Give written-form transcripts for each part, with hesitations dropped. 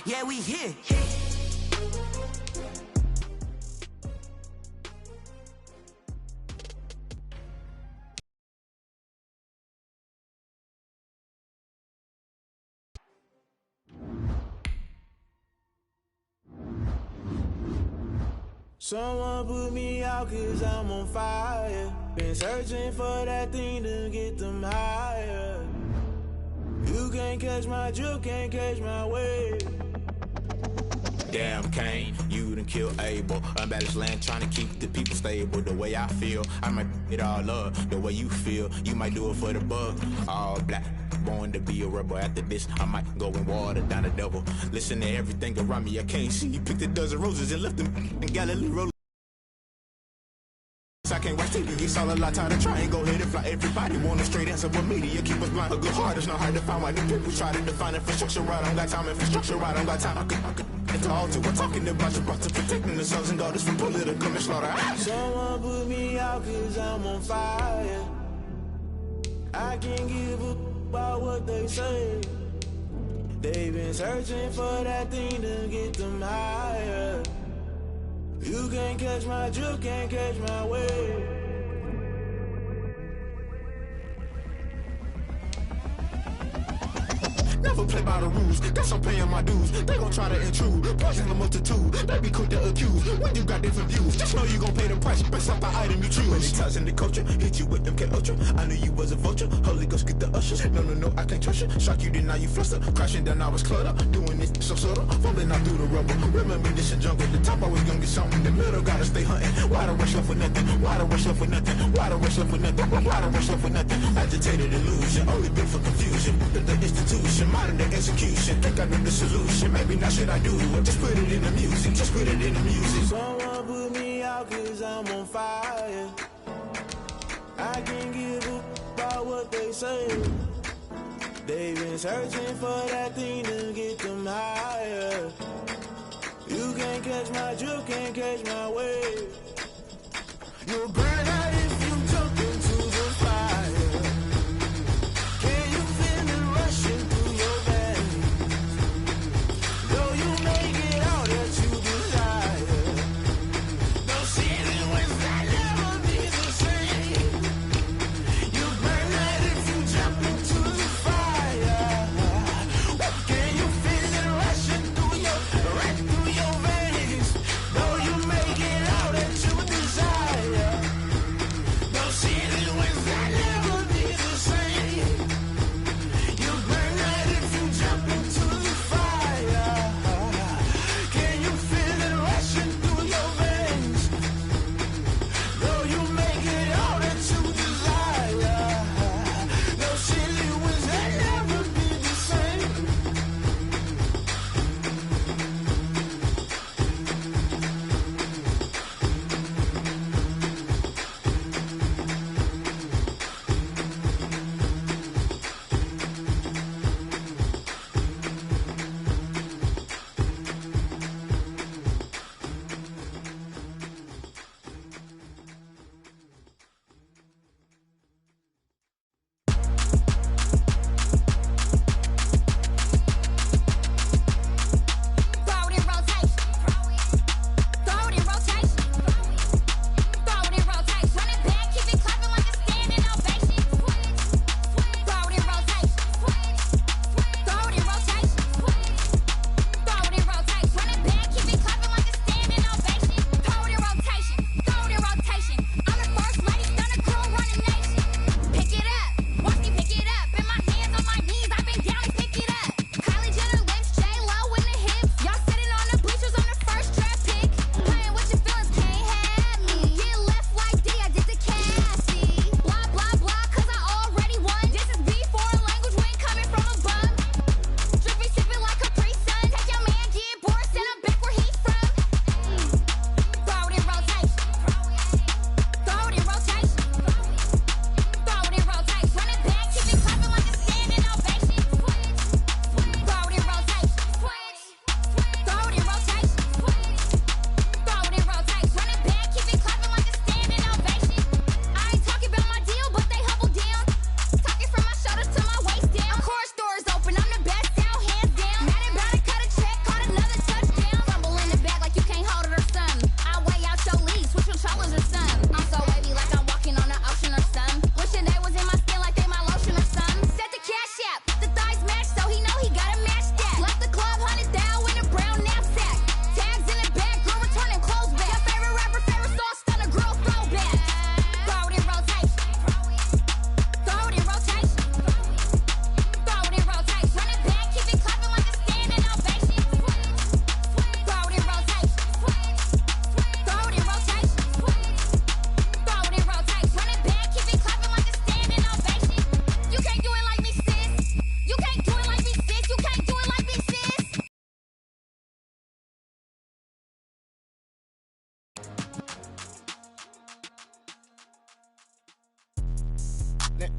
Yeah, we here. Someone put me out 'cause I'm on fire. Been searching for that thing to get them higher. You can't catch my drift, can't catch my wave. Damn, Kane, you done killed Abel. Unbalanced land trying to keep the people stable. The way I feel, I might it all up. The way you feel, you might do it for the bug. All black, born to be a rebel. After this, I might go and water down the devil. Listen to everything around me, I can't see. Picked a dozen roses and left them in Galilee rolling. I can't watch TV, it's all a lot time to try and go ahead and fly. Everybody want a straight answer, but media keep us blind. A good heart is not hard to find. Why the people try to define infrastructure right? I don't got time, infrastructure right, I don't got time. I could talk to. We're talking about your to protecting the sons and daughters from political and slaughter. Someone put me out 'cause I'm on fire. I can't give a about what they say. They've been searching for that thing to get them higher. You can't catch my drift, can't catch my wave. Never play by the rules, guess I'm paying my dues. They gon' try to intrude, poison the multitude. They be quick to accuse, when you got different views. Just know you gon' pay the price, based off the item you choose. Many times in the culture, hit you with MK Ultra. I knew you was a vulture, Holy Ghost get the ushers. No, I can't trust you. Shock you, then now you fluster. Crashing down, I was cluttered. Doing this so subtle, falling out through the rubble. Remember this a jungle, the top always gonna get something. The middle gotta stay hunting. Why the rush left with nothing? Why the rush left with nothing? Why the rush left with nothing? Why the rush left with nothing? Agitated illusion, only built for confusion. The institution, modern day execution. Think I know the solution. Maybe now should I do it? Just put it in the music. Just put it in the music. Someone put me out 'cause I'm on fire. I can't give a about what they say. They've been searching for that thing to get them higher. You can't catch my drift, can't catch my wave. You'll burn out if you jump into the fire. Can you feel it rushing through your veins? Though you make it out that you desire. No ceiling will never be the same. You burn out if you jump into the fire. Can you feel it rushing through your veins? Though you make it out that you desire.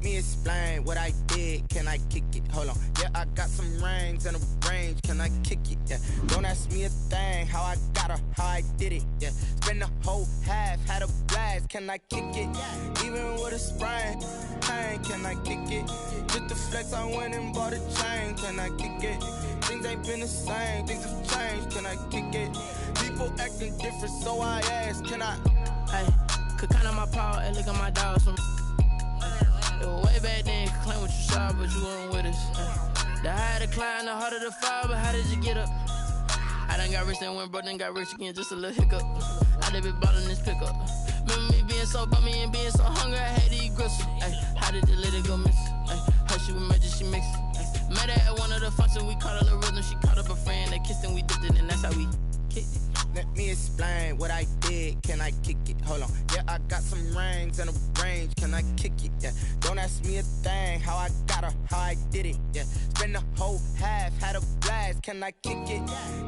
me explain what I did. Can I kick it? Hold on. Yeah, I got some rings and a range. Can I kick it? Yeah. Don't ask me a thing. How I got her, how I did it. Yeah. Spend the whole half, had a blast. Can I kick it? Even with a sprain, pain. Can I kick it? Just the flex, I went and bought a chain. Can I kick it? Things ain't been the same. Things have changed. Can I kick it? People acting different, so I ask. Can I? Hey, could count on my power and look at my dogs from. It was way back then, could claim what you saw, but you weren't with us. The higher the climb, the harder the fall, but how did you get up? I done got rich and went broke, then got rich again, just a little hiccup. I done been ballin' this pickup. Remember me being so bummy and being so hungry, I had to eat gristle. Ay, how did the lady go miss? Ay, her she was magic, she mixed. Met her at one of the functions, we caught a little rhythm, she caught up a friend, they kissed and we dipped it, and that's how we kicked it. Let me explain what I did. Can I kick it? Hold on. Yeah, I got some rings and a range. Can I kick it? Yeah. Don't ask me a thing. How I got her, how I did it. Yeah. Spend the whole half, had a blast. Can I kick it?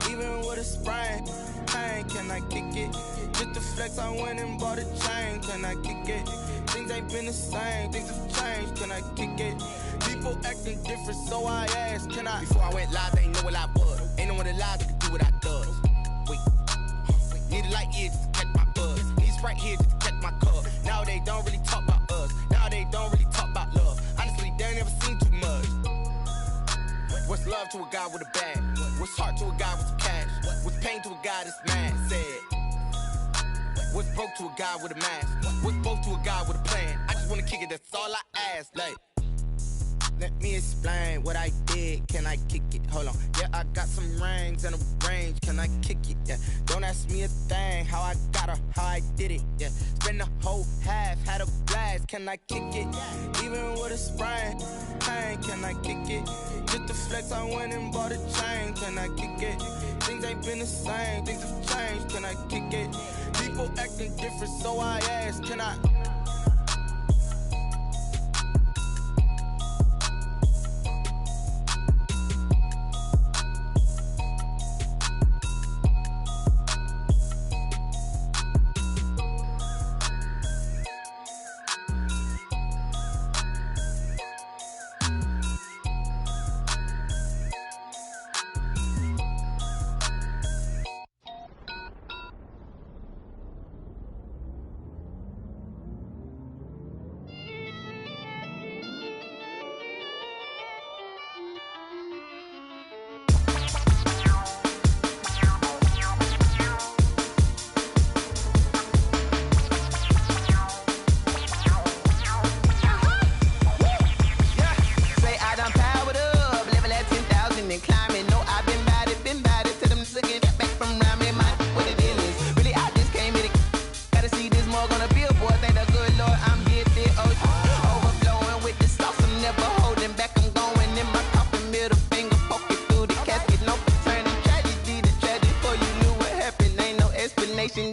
Even with a sprain, pain. Can I kick it? Just the flex, I went and bought a chain. Can I kick it? Things ain't been the same. Things have changed. Can I kick it? People acting different, so I ask. Can I? Before I went live, they ain't know what I was. Ain't no one alive that could do what I does. Wait. Need a light here just to catch my buzz. Need Sprite here just to catch my cup. Now they don't really talk about us. Now they don't really talk about love. Honestly, they ain't never seen too much. What's love to a guy with a bag? What's heart to a guy with some cash? What's pain to a guy that's mad? Said. What's broke to a guy with a mask? What's broke to a guy with a plan? I just wanna kick it, that's all I ask. Like, let me explain what I did. Can I kick it? Hold on. Yeah, I got some rings and a range. Can I kick it? Yeah. Don't ask me a thing. How I got her, how I did it. Yeah. Spend the whole half, had a blast. Can I kick it? Even with a sprain, pain. Can I kick it? Just the flex, I went and bought a chain. Can I kick it? Things ain't been the same. Things have changed. Can I kick it? People acting different, so I ask. Can I?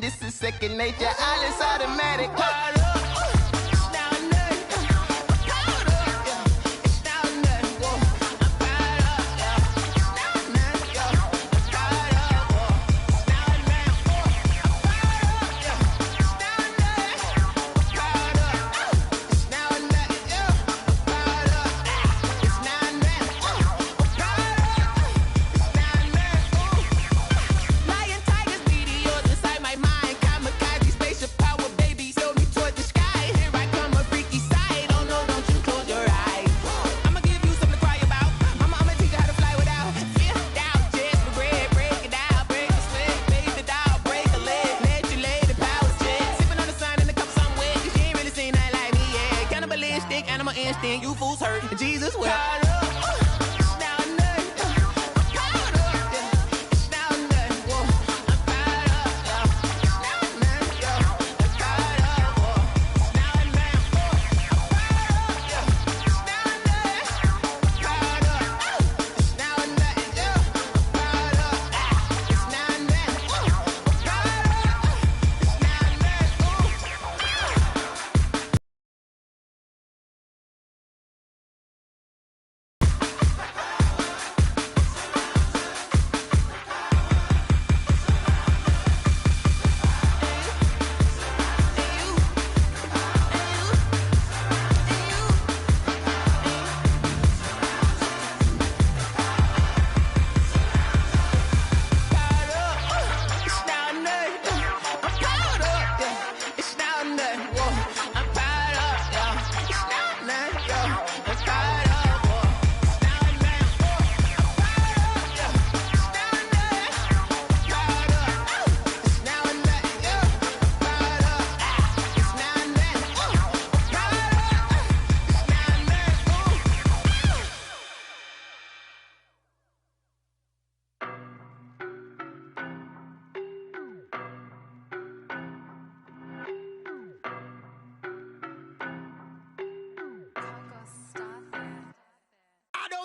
This is second nature, all is automatic. Lion, tigers, meteors inside my mind. Kamikaze, spaceship power, baby. Tell me toward the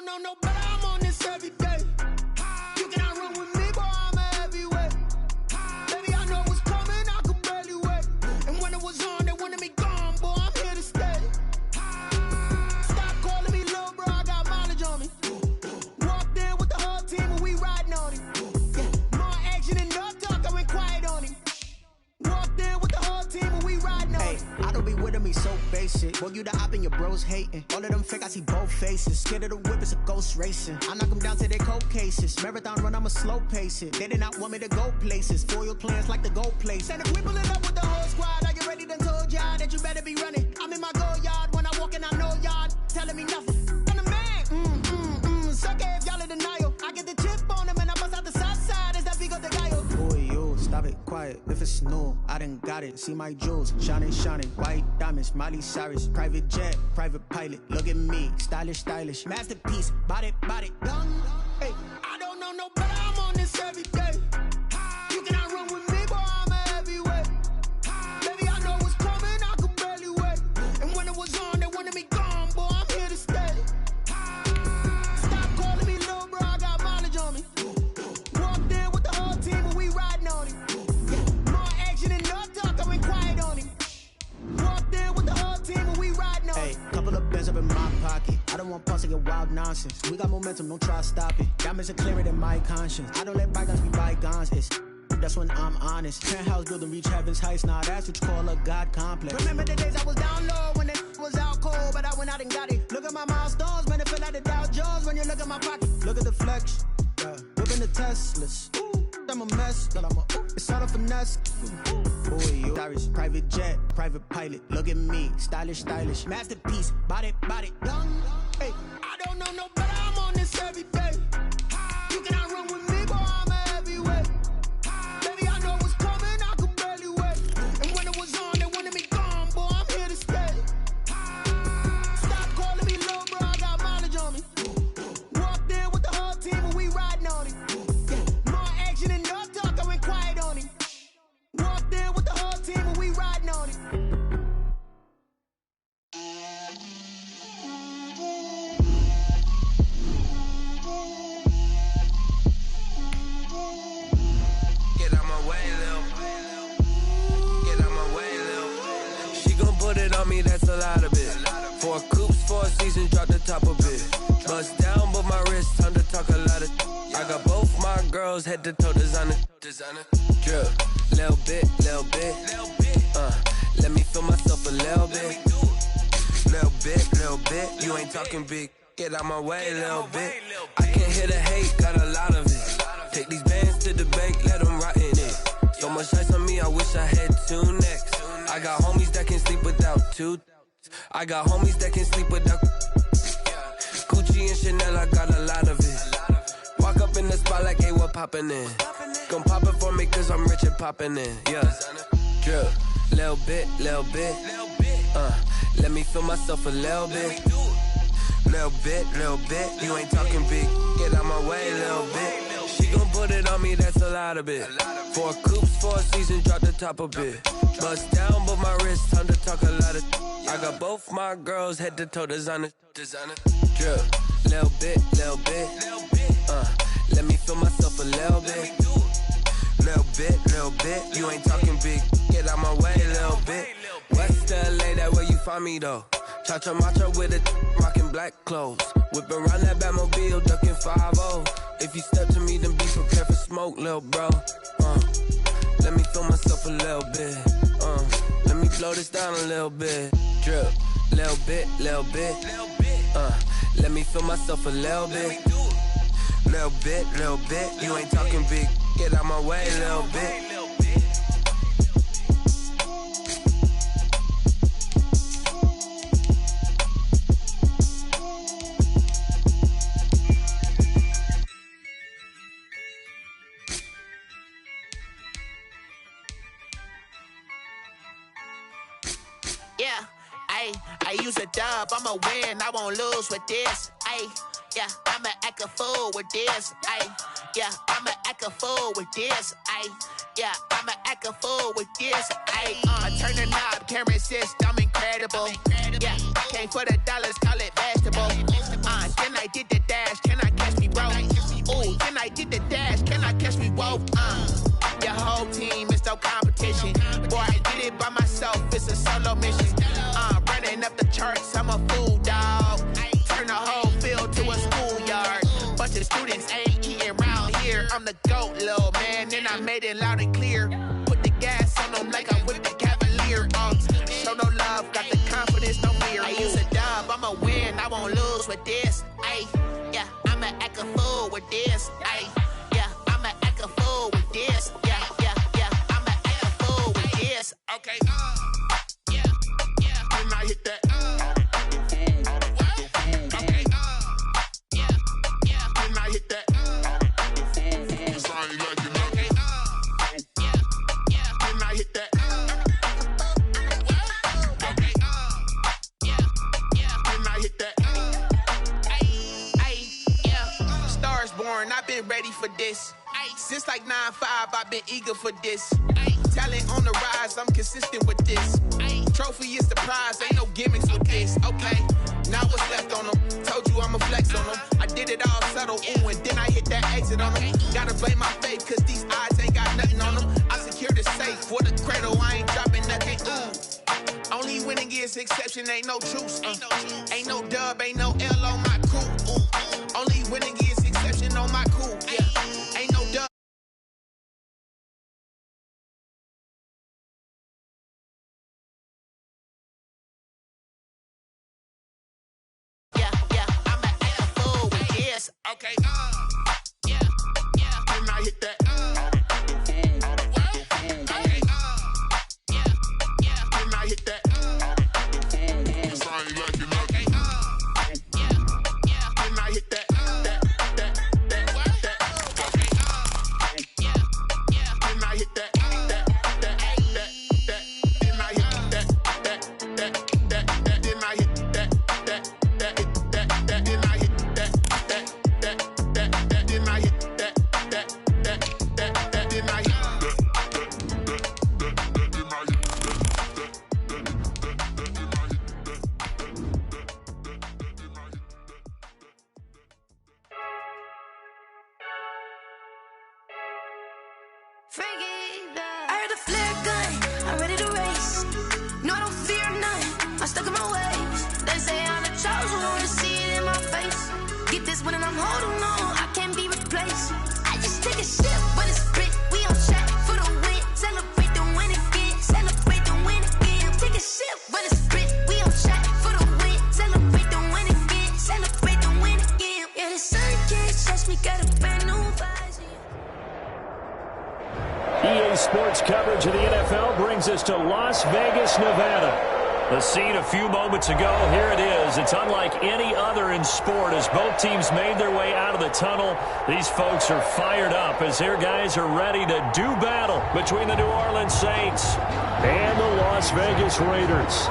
know no better, I'm on this every day. You cannot run with me, boy, I'm a heavyweight. Baby, I know what's coming, I could barely wait. And when it was on, they wanted me gone, boy, I'm here to stay. Stop calling me little bro, I got mileage on me. Walked in with the whole team and we riding on him. Yeah, more action and no talk, I went quiet on him. Walked in with the whole team and we riding on him. I don't be with him, he's so basic. Boy, you the op and your bros hating. All of them fake, I see both faces. Scared of the whip, it's a ghost racing. I knock them down to their cold cases. Marathon run, I'ma slow pace it. They did not want me to go places. Foil plans like the gold place. And if we pulling up with the whole squad, are you ready? Done told y'all that you better be running. I'm in my go yard when I walk in, I know y'all telling me nothing. I'm the man. Suck it if y'all in denial. I get the chip on them and I bust out the south side. Is that big of the guy? Boy, you stop it, quiet. If it's new, I done got it. See my jewels, shining, white diamonds, Miley Cyrus, private jet, private pilot. Look at me, stylish, masterpiece, body, young. Hey, I don't know no better, I'm on this every day. You cannot run with me, boy, I'm a heavyweight. Baby, I know what's coming, I could barely wait. And when it was on, they wanted me gone, boy, I'm here to stay. Stop calling me little bro, I got mileage on me. Walked in with the whole team and we riding on him. Yeah, more action and no talk, I went quiet on him. Walked in with the whole team and we riding on him. Hey, couple of bands up in my pocket. I don't want pause to get wild nonsense. We got momentum, don't try to stop it. Diamonds are clearer than my conscience. I don't let bygones be bygones. That's when I'm honest. Penthouse building, reach heaven's heights. Nah, that's what you call a God complex. Remember the days I was down low when it was out cold, but I went out and got it. Look at my milestones, man, it feel like the Dow Jones when you look at my pocket. Look at the flex, yeah. Whipping the Teslas. Ooh, I'm a mess, but it's all a finesse. Boy, you Cyrus, private jet, private pilot. Look at me, stylish, masterpiece, body, young. Hey, I don't know no better, I'm on this every day. You cannot run with me, boy, I'm a heavyweight. Baby, I know what's coming, I could barely wait. And when it was on, they wanted me gone, boy, I'm here to stay. Stop calling me little bro, I got mileage on me. Walked in with the whole team and we riding on him. Yeah, more action and no talk, I went quiet on him. Walked in with the whole team and we riding on him. Put it on me, that's a lot of it. 4 coops, 4 seasons, drop the top of it. Bust down, but my wrist, time to talk a lot of. I got both my girls, head to toe designer. Drip, little bit. Let me feel myself a little bit. Little bit. You ain't talking big. Get out my way, little bit. I can't hear the hate, got a lot of it. Take these bands to the bank, let them rot in it. So much ice on me, I wish I had 2 necks. I got homies that can sleep without 2. I got homies that can sleep without Gucci and Chanel, I got a lot of it. Walk up in the spot like, hey, what poppin' in? Gon' pop it for me cause I'm rich and poppin' in, yeah. Drip, little bit. Let me feel myself a little bit. Little bit. You ain't talking big. Get out my way, little bit. She gon' put it on me, that's a lot of it. 4 coops, 4 seasons, drop the top a bit. Bust down, but my wrist, time to talk a lot of. I got both my girls, head to toe designer. Drip, little bit. Let me feel myself a little bit. Little bit. You ain't talking big. Get out my way, little bit. West LA, that where you find me though. Cha-cha macha with it, rockin' black clothes. Whip around that Batmobile, ducking 5-0. If you step to me, then be prepared for smoke, lil' bro. Let me feel myself a little bit. Let me blow this down a little bit. Drip, little bit. Let me feel myself a little bit. Little bit. You ain't talking big. Get out my way, little bit. Yeah, I use a dub, I'ma win, I won't lose with this. Yeah, I'ma act a fool with this. Yeah, I'ma act a fool with this. Yeah, I'ma act a fool with this. I turn the knob, camera assist, I'm incredible. Yeah, came for the dollars, call it vegetable. Then I did the dash, can I catch me, bro? Ooh, then I did the dash, can I catch me, whoa? Your whole team is no competition. Boy, I did it by myself, it's a solo mission. Running up the charts, I'm a fool, dog. Turn the whole field to a schoolyard. Bunch of students ain't eating round here. I'm the GOAT, little man, and I made it loud and clear. Put the gas on them like I'm with the Cavalier. Show no love, got the confidence, no fear. I use a dub, I'ma win, I won't lose with this. Yeah, I'ma act a fool with this. Yeah, I'ma act a fool with this. Yeah, I'ma act a fool with this. Okay, yeah, then I hit that. Okay, yeah, then I hit that. I ain't like it, okay, yeah, then I hit that. Okay, yeah, then I hit that. Yeah, stars born, I've been ready for this. Since like 9-5, I've been eager for this. Talent on the rise, I'm consistent with this. Trophy is the prize, ain't no gimmicks with this. Okay, now what's left on them? Told you I'ma flex on them. I did it all subtle, ooh, and then I hit that exit on them. Gotta blame my faith, cause these odds ain't got nothing on them. I secured the safe for the cradle, I ain't dropping nothing, ooh. Only winning is exception, ain't no truce. Ain't no dub, ain't no L on my crew. Ooh. Only winning is exception on my crew. Yeah, ain't no dub. Yeah, I'ma act a fool with this. Okay, yeah, then I hit that. Okay, yeah, then I hit that. I ain't like it, okay, yeah, then I hit that. Okay, yeah, then I hit that. Then I hit that. Then I hit that. Then I hit that. Then I hit that. Then I hit I heard a flare gun, I'm ready to race. No, I don't fear none, I'm stuck in my ways. They say I'm the chosen one, see it in my face. Get this one and I'm holding on, I can't be replaced. I just take a sip, but it's split, we on track for the win. Celebrate the win again, celebrate the win again. Take a sip, but it's split, we on track for the win. Celebrate the win again, celebrate the win again. Yeah, the sun can't touch me, got a brand new visor. EA Sports coverage of the NFL brings us to Las Vegas, Nevada. The scene a few moments ago, here it is. It's unlike any other in sport as both teams made their way out of the tunnel. These folks are fired up as their guys are ready to do battle between the New Orleans Saints and the Las Vegas Raiders.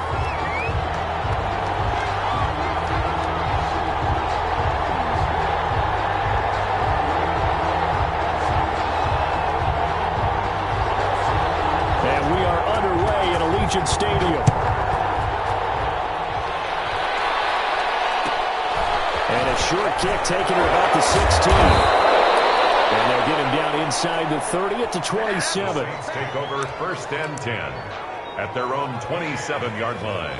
And we are underway in Allegiant Stadium. And a short kick taken to about the 16. And they'll get him down inside the 30 at the 27. Saints take over 1st and 10 at their own 27-yard line.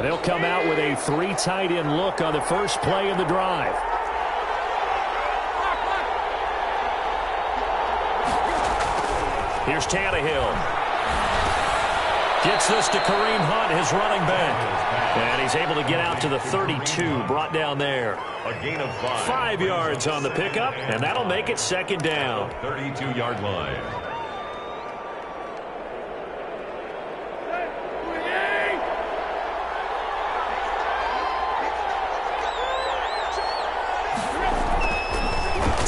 They'll come out with a 3 tight end look on the first play of the drive. Here's Tannehill. Gets this to Kareem Hunt, his running back. And he's able to get out to the 32, brought down there. A gain of 5. 5 yards on the pickup, and that'll make it 2nd down. 32-yard line.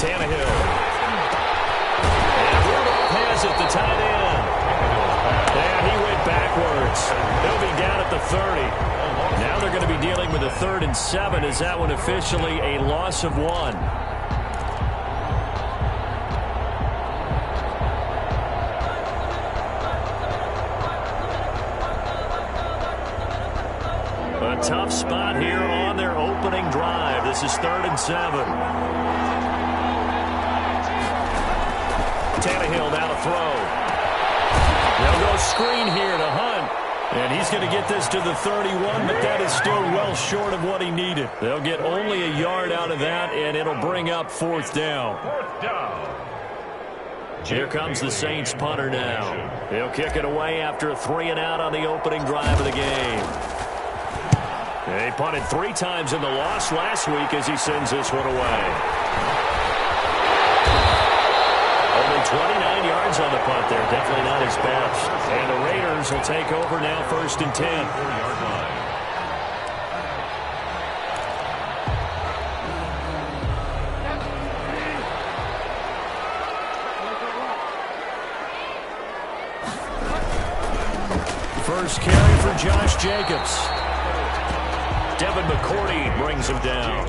Tannehill. And Rudolph has it, the tight end. And he went backwards. He'll be down at the 30. Now they're going to be dealing with a 3rd and 7. Is that one officially a loss of 1? A tough spot here on their opening drive. This is 3rd and 7. Tannehill now to throw. They'll go screen here to Hunt. And he's going to get this to the 31, but that is still well short of what he needed. They'll get only a yard out of that, and it'll bring up 4th down. 4th down. Here comes the Saints punter now. He'll kick it away after a 3-and-out on the opening drive of the game. He punted 3 times in the loss last week as he sends this one away. Only 29 yards on the punt there. Definitely not his best. And the Raiders will take over now, 1st and 10. 4-yard line. First carry for Josh Jacobs. Devin McCourty brings him down.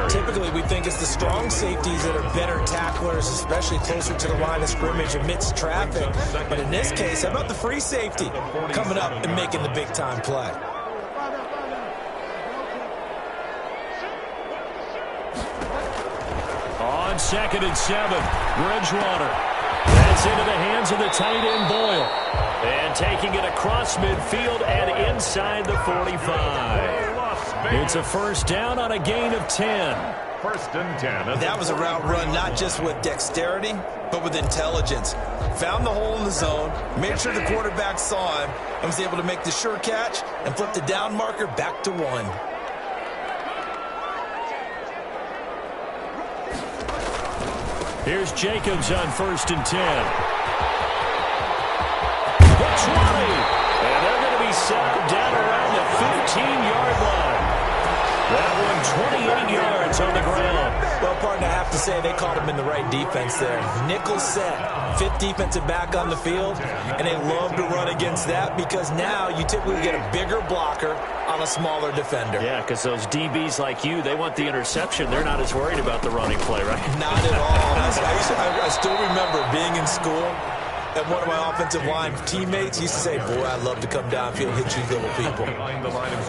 Typically, we think it's the strong safeties that are better tacklers, especially closer to the line of scrimmage amidst traffic. But in this case, how about the free safety coming up and making the big-time play? On 2nd and 7, Bridgewater. That's into the hands of the tight end Boyle. And taking it across midfield and inside the 45. It's a 1st down on a gain of 10. 1st and 10. That was a route run not just with dexterity, but with intelligence. Found the hole in the zone, made sure the quarterback saw him, and was able to make the sure catch and flip the down marker back to 1. Here's Jacobs on 1st and 10. The 20. And they're going to be set up down around the 15-yard line. That one 28 yards on the ground. Well, partner, I have to say they caught him in the right defense there. Nickel set, 5th defensive back on the field, and they love to run against that because now you typically get a bigger blocker on a smaller defender. Yeah, because those DBs like you, they want the interception. They're not as worried about the running play, right? Not at all. I still remember being in school, and one of my offensive line teammates used to say, boy, I'd love to come downfield and hit you little people.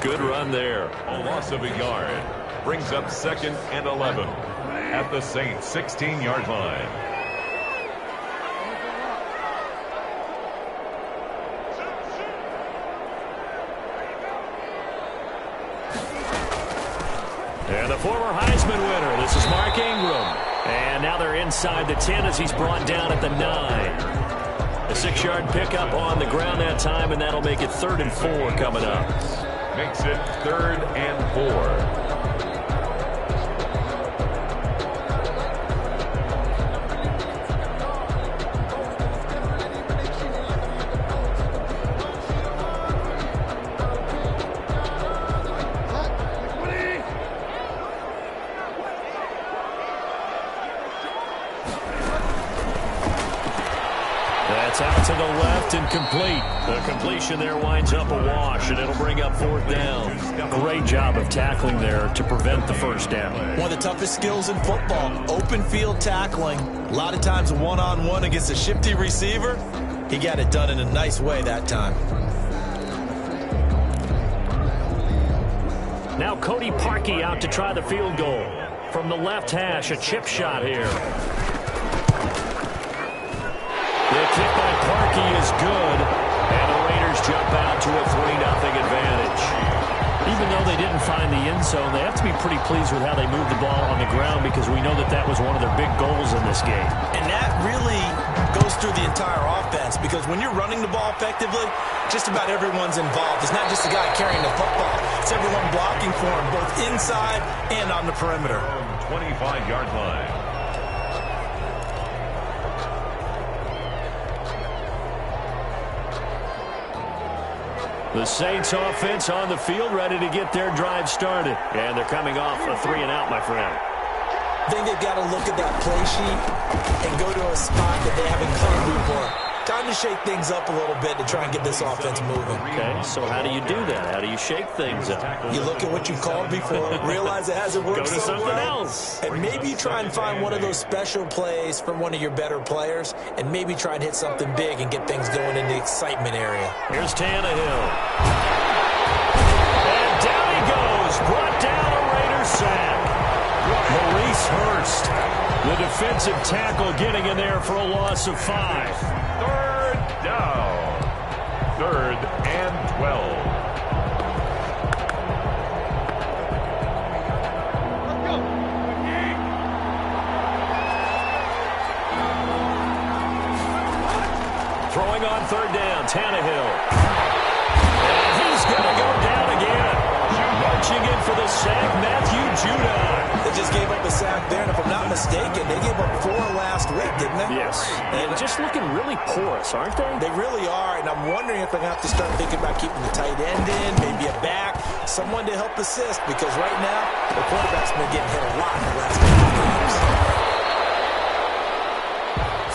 Good run there. A loss of a yard. Brings up 2nd and 11 at the Saints 16-yard line. And the former Heisman winner, this is Mark Ingram. And now they're inside the 10 as he's brought down at the 9. A 6-yard pickup on the ground that time, and that'll make it 3rd and 4 coming up. Makes it 3rd and 4. That's out to the left and complete. The completion there winds up a wash, and it'll bring up 4th down. Great job of tackling there to prevent the 1st down. One of the toughest skills in football, open field tackling. A lot of times one-on-one against a shifty receiver. He got it done in a nice way that time. Now Cody Parkey out to try the field goal. From the left hash, a chip shot here. The kick by Parkey is good, and the Raiders jump out to a 3-0 advantage. Even though they didn't find the end zone, they have to be pretty pleased with how they moved the ball on the ground because we know that that was one of their big goals in this game. And that really goes through the entire offense because when you're running the ball effectively, just about everyone's involved. It's not just the guy carrying the football. It's everyone blocking for him, both inside and on the perimeter. 25-yard line. The Saints offense on the field, ready to get their drive started. And they're coming off a 3-and-out, my friend. I think they've got to look at that play sheet and go to a spot that they haven't come before. Time to shake things up a little bit to try and get this offense moving. Okay, so how do you do that? How do you shake things up? You look at what you called before, realize it hasn't worked Go to so something well, else. and maybe you try and find one of those special plays from one of your better players, and maybe try and hit something big and get things going in the excitement area. Here's Tannehill. And down he goes. Brought down a Raiders sack. Maurice Hurst, the defensive tackle, getting in there for a loss of 5. Third down. 3rd and 12. Throwing on 3rd down, Tannehill. And he's going to go down again. Marching in for the sack, Matthew Judon. They just gave up a sack there, and if I'm not mistaken, they gave up 4 last week, didn't they? Yes. And just looking really porous, aren't they? They really are, and I'm wondering if they're going to have to start thinking about keeping the tight end in, maybe a back, someone to help assist, because right now, the quarterback's been getting hit a lot in the last couple of games.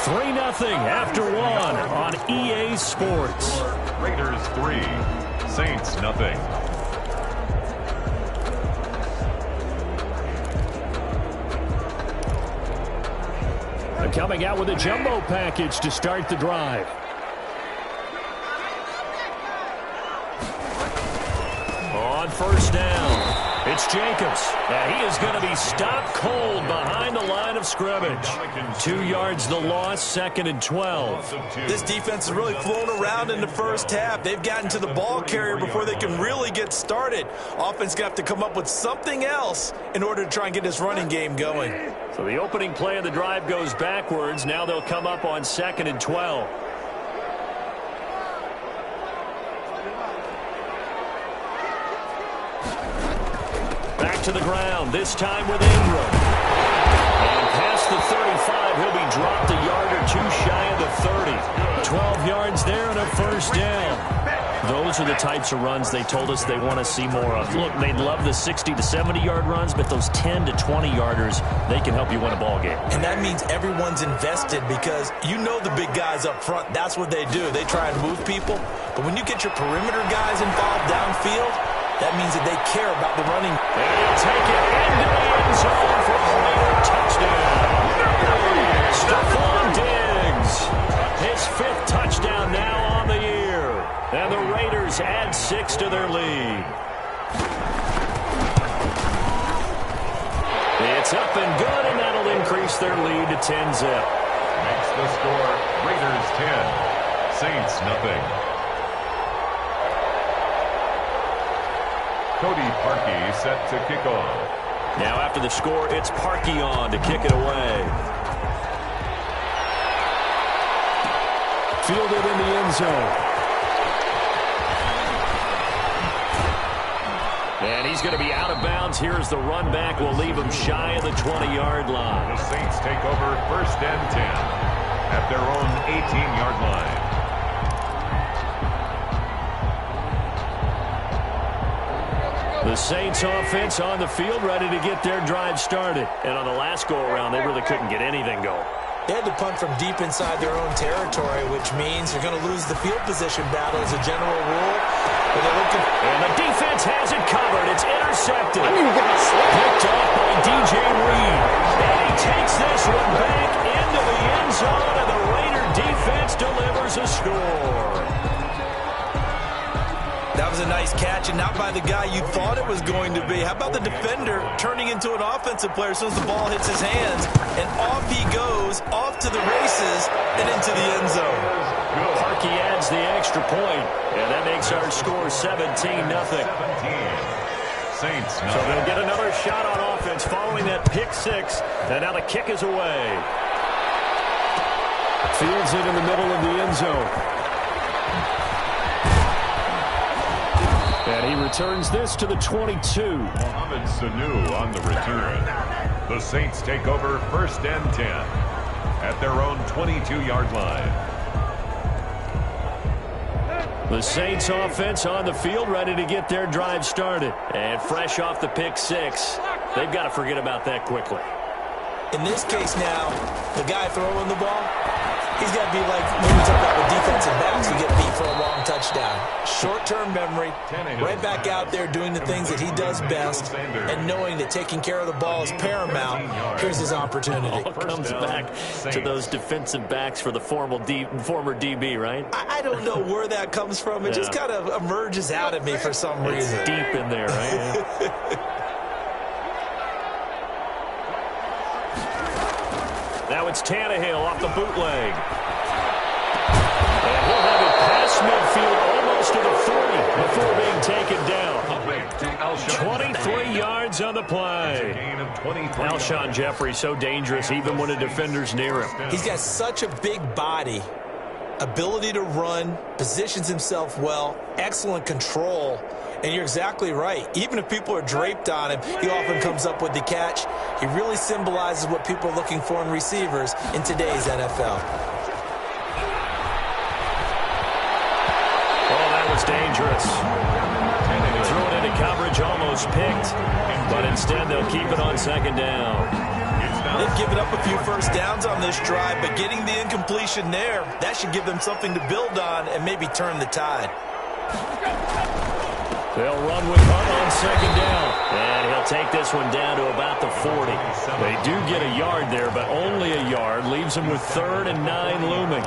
3-0 after 1 on EA Sports. Raiders 3, Saints nothing. Coming out with a jumbo package to start the drive. On 1st down, it's Jacobs. And he is going to be stopped cold behind the line of scrimmage. 2 yards the loss, 2nd and 12. This defense has really flown around in the first half. They've gotten to the ball carrier before they can really get started. Offense going to have to come up with something else in order to try and get this running game going. So the opening play of the drive goes backwards. Now they'll come up on 2nd and 12. Back to the ground, this time with Ingram. And past the 35, he'll be dropped a yard or 2 shy of the 30. 12 yards there and a 1st down. Those are the types of runs they told us they want to see more of. Look, they'd love the 60 to 70-yard runs, but those 10 to 20-yarders, they can help you win a ball game. And that means everyone's invested because you know the big guys up front, that's what they do. They try and move people. But when you get your perimeter guys involved downfield, that means that they care about the running. And he'll take it into the end zone for a Raider touchdown. Stephon Diggs, his 5th touchdown now on the year. And the Raiders add 6 to their lead. It's up and good, and that'll increase their lead to 10-zip. Makes the score Raiders 10, Saints nothing. Cody Parkey set to kick off. Now after the score, it's Parkey on to kick it away. Fielded in the end zone. And he's going to be out of bounds. Here's the run back. Will leave him shy of the 20-yard line. The Saints take over 1st and 10 at their own 18-yard line. The Saints offense on the field, ready to get their drive started. And on the last go-around, they really couldn't get anything going. They had to punt from deep inside their own territory, which means they're going to lose the field position battle as a general rule. But they're looking. And the defense has it covered. It's intercepted. Picked off by DJ Reed. And he takes this one back into the end zone, and the Raider defense delivers a score. That was a nice catch, and not by the guy you thought it was going to be. How about the defender turning into an offensive player as soon as the ball hits his hands, and off he goes, off to the races, and into the end zone. Parkey adds the extra point, and that makes our score 17-0. 17. Saints. So they'll get another shot on offense following that pick 6, and now the kick is away. Fields it in the middle of the end zone. And he returns this to the 22. Mohamed Sanu on the return. The Saints take over 1st and 10 at their own 22-yard line. The Saints offense on the field, ready to get their drive started. And fresh off the pick 6, they've got to forget about that quickly. In this case now, the guy throwing the ball, he's got to be like when we talk about the defensive backs who get beat for a long touchdown. Short-term memory, right back out there doing the things that he does best, and knowing that taking care of the ball is paramount. Here's his opportunity. All comes back to those defensive backs for the former DB, right? I don't know where that comes from. It just kind of emerges out of me for some reason. It's deep in there, right? Now it's Tannehill off the bootleg. And he'll have it past midfield almost to the 40 before being taken down. 23 yards on the play. Alshon Jeffrey so dangerous even when a defender's near him. He's got such a big body, ability to run, positions himself well, excellent control. And you're exactly right. Even if people are draped on him, he often comes up with the catch. He really symbolizes what people are looking for in receivers in today's NFL. Oh, that was dangerous. Thrown into coverage, almost picked. But instead, they'll keep it on second down. They've given up a few first downs on this drive, but getting the incompletion there, that should give them something to build on and maybe turn the tide. They'll run with Hunt on second down. And he'll take this one down to about the 40. They do get a yard there, but only a yard. Leaves them with 3rd and 9 looming.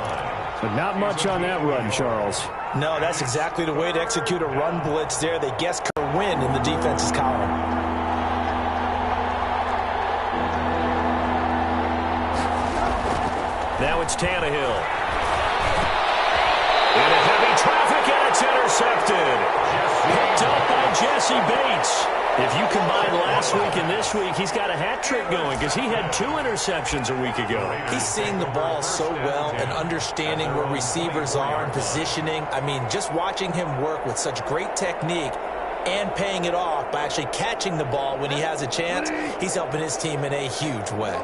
But not much on that run, Charles. No, that's exactly the way to execute a run blitz there. They guess could win in the defense's column. Now it's Tannehill. Into heavy traffic, and it's intercepted. Picked up by Jesse Bates. If you combine last week and this week, he's got a hat trick going because he had 2 interceptions a week ago. He's seeing the ball so well and understanding where receivers are and positioning. I mean, just watching him work with such great technique and paying it off by actually catching the ball when he has a chance, he's helping his team in a huge way.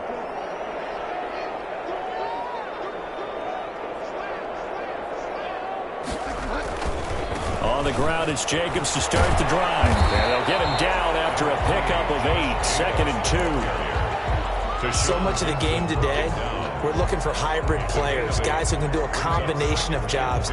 On the ground, it's Jacobs to start the drive. And they'll get him down after a pickup of 8, 2nd and 2. So much of the game today, we're looking for hybrid players, guys who can do a combination of jobs.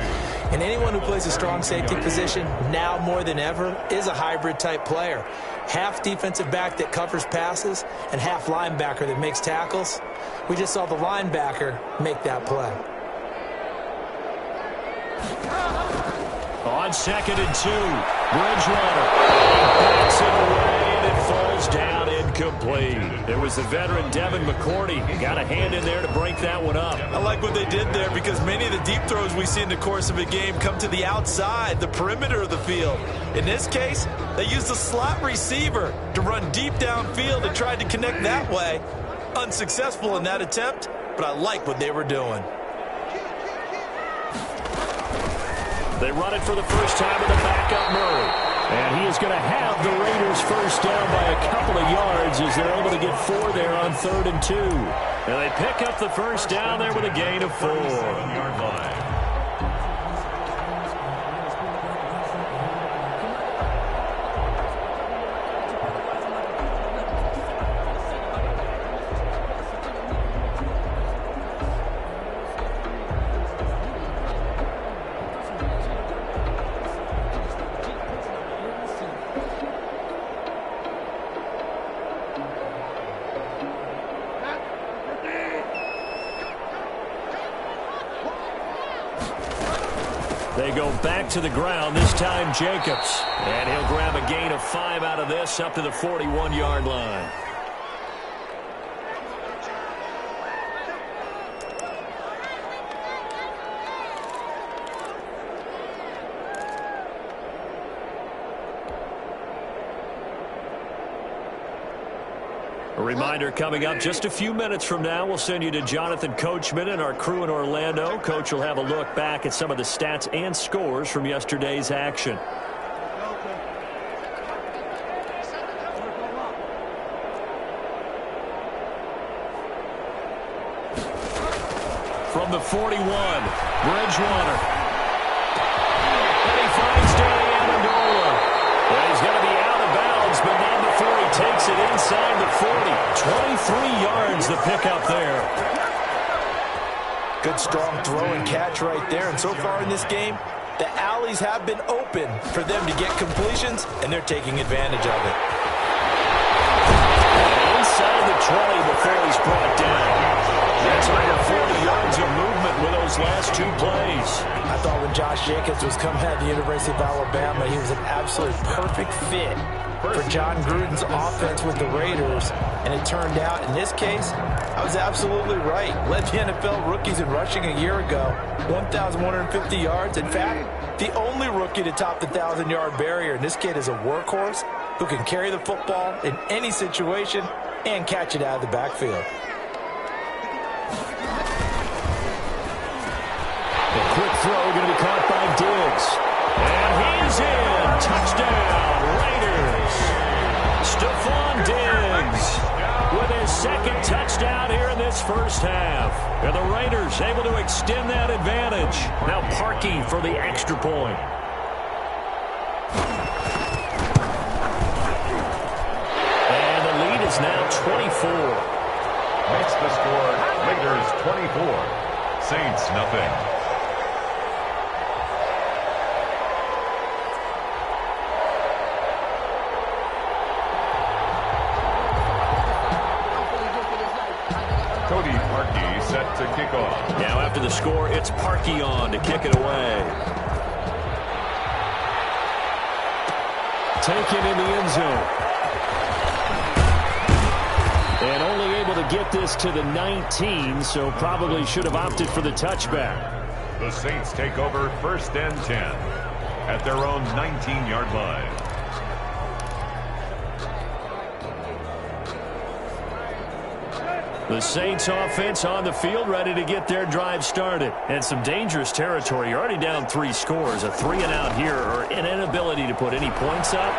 And anyone who plays a strong safety position, now more than ever, is a hybrid type player. Half defensive back that covers passes and half linebacker that makes tackles. We just saw the linebacker make that play. On 2nd and 2, Bridgewater backs it away, and it falls down incomplete. It was the veteran Devin McCourty. Got a hand in there to break that one up. I like what they did there because many of the deep throws we see in the course of a game come to the outside, the perimeter of the field. In this case, they used a slot receiver to run deep downfield and tried to connect that way. Unsuccessful in that attempt, but I like what they were doing. They run it for the first time with a backup Murray. And he is going to have the Raiders first down by a couple of yards as they're able to get 4 there on 3rd and 2. And they pick up the first down there with a gain of 4. They go back to the ground, this time Jacobs. And he'll grab a gain of 5 out of this up to the 41-yard line. A reminder coming up just a few minutes from now, we'll send you to Jonathan Coachman and our crew in Orlando. Coach will have a look back at some of the stats and scores from yesterday's action. From the 41, Bridgewater. And he finds Danny Amendola. And he's going to be out of bounds, but not before he takes it inside the 40. 23 yards to pick up there. Good strong throw and catch right there. And so far in this game, the alleys have been open for them to get completions, and they're taking advantage of it. Inside the 20 before he's brought down. That's over 40 yards of movement with those last two plays. I thought when Josh Jacobs was coming out of the University of Alabama, he was an absolute perfect fit for John Gruden's offense with the Raiders. And it turned out, in this case, I was absolutely right. Led the NFL rookies in rushing a year ago, 1,150 yards. In fact, the only rookie to top the 1,000-yard barrier. And this kid is a workhorse who can carry the football in any situation and catch it out of the backfield. A quick throw going to be caught by Diggs. And he's in. Touchdown, Raiders. Stephon Diggs with his second touchdown here in this first half. And the Raiders able to extend that advantage. Now Parkey for the extra point. And the lead is now 24. Makes the score Raiders 24. Saints nothing. Set to kick off. Now after the score, it's Parkey on to kick it away. Taken in the end zone. And only able to get this to the 19, so probably should have opted for the touchback. The Saints take over 1st and 10 at their own 19-yard line. The Saints offense on the field, ready to get their drive started. And some dangerous territory. You're already down 3 scores. A 3-and-out here, or an inability to put any points up.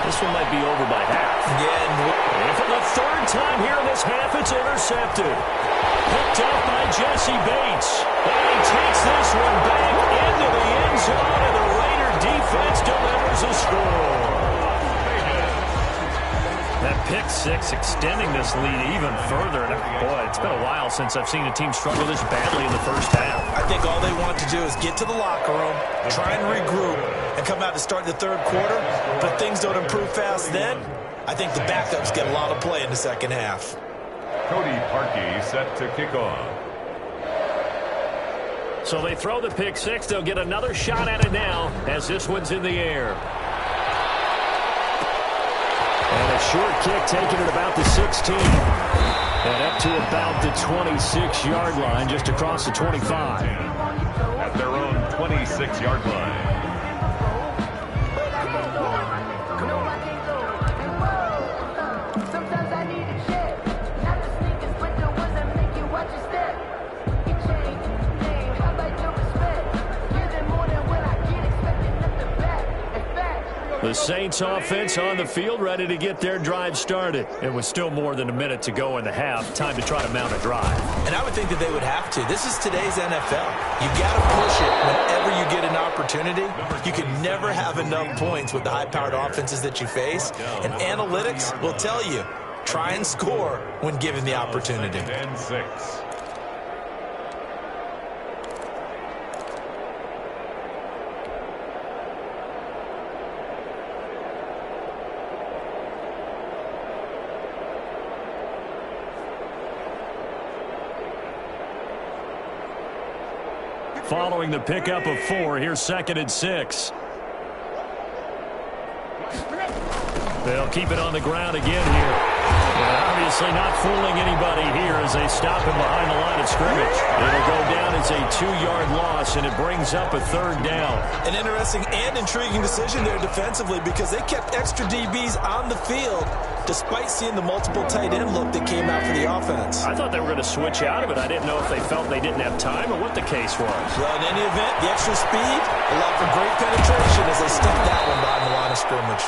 This one might be over by half. Yeah, and for the 3rd time here in this half, it's intercepted. Picked up by Jesse Bates. And he takes this one back into the end zone, and the Raider defense delivers a score. That pick six extending this lead even further. And boy, it's been a while since I've seen a team struggle this badly in the first half. I think all they want to do is get to the locker room, try and regroup, and come out to start the 3rd quarter. But if things don't improve fast then, I think the backups get a lot of play in the 2nd half. Cody Parkey set to kick off. So they throw the pick six. They'll get another shot at it now as this one's in the air. And a short kick taken at about the 16. And up to about the 26-yard line, just across the 25. At their own 26-yard line. The Saints offense on the field, ready to get their drive started. It was still more than a minute to go in the half. Time to try to mount a drive. And I would think that they would have to. This is today's NFL. You got to push it whenever you get an opportunity. You can never have enough points with the high-powered offenses that you face. And analytics will tell you, try and score when given the opportunity. And 6. Following the pickup of 4, here's 2nd and 6. They'll keep it on the ground again here. And obviously not fooling anybody here as they stop him behind the line of scrimmage. It'll go down as a 2-yard loss, and it brings up a 3rd down. An interesting and intriguing decision there defensively because they kept extra DBs on the field despite seeing the multiple tight end look that came out for the offense. I thought they were going to switch out of it. I didn't know if they felt they didn't have time or what the case was. Well, in any event, the extra speed allowed for great penetration as they stuffed that one behind the line of scrimmage.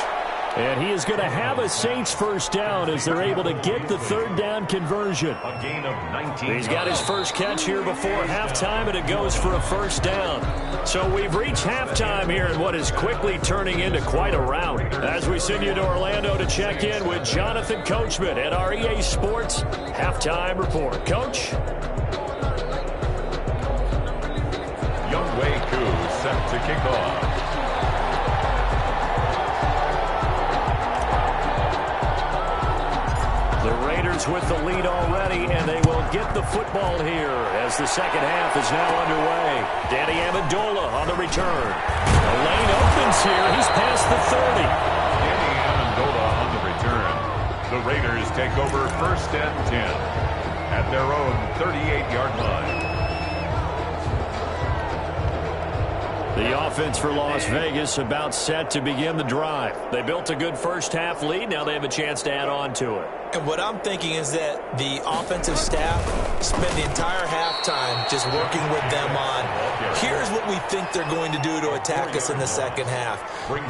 And he is going to have a Saints first down as they're able to get the third down conversion. A gain of 19. He's got his first catch here before halftime, and it goes for a first down. So we've reached halftime here in what is quickly turning into quite a rout. As we send you to Orlando to check in with Jonathan Coachman at our EA Sports Halftime Report. Coach? Younghoe Koo set to kick off. The Raiders with the lead already, and they will get the football here as the second half is now underway. Danny Amendola on the return. The lane opens here. He's past the 30. Danny Amendola on the return. The Raiders take over first and 10 at their own 38-yard line. The offense for Las Vegas about set to begin the drive. They built a good first half lead. Now they have a chance to add on to it. And what I'm thinking is that the offensive staff spent the entire halftime just working with them on, here's what we think they're going to do to attack us in the second half.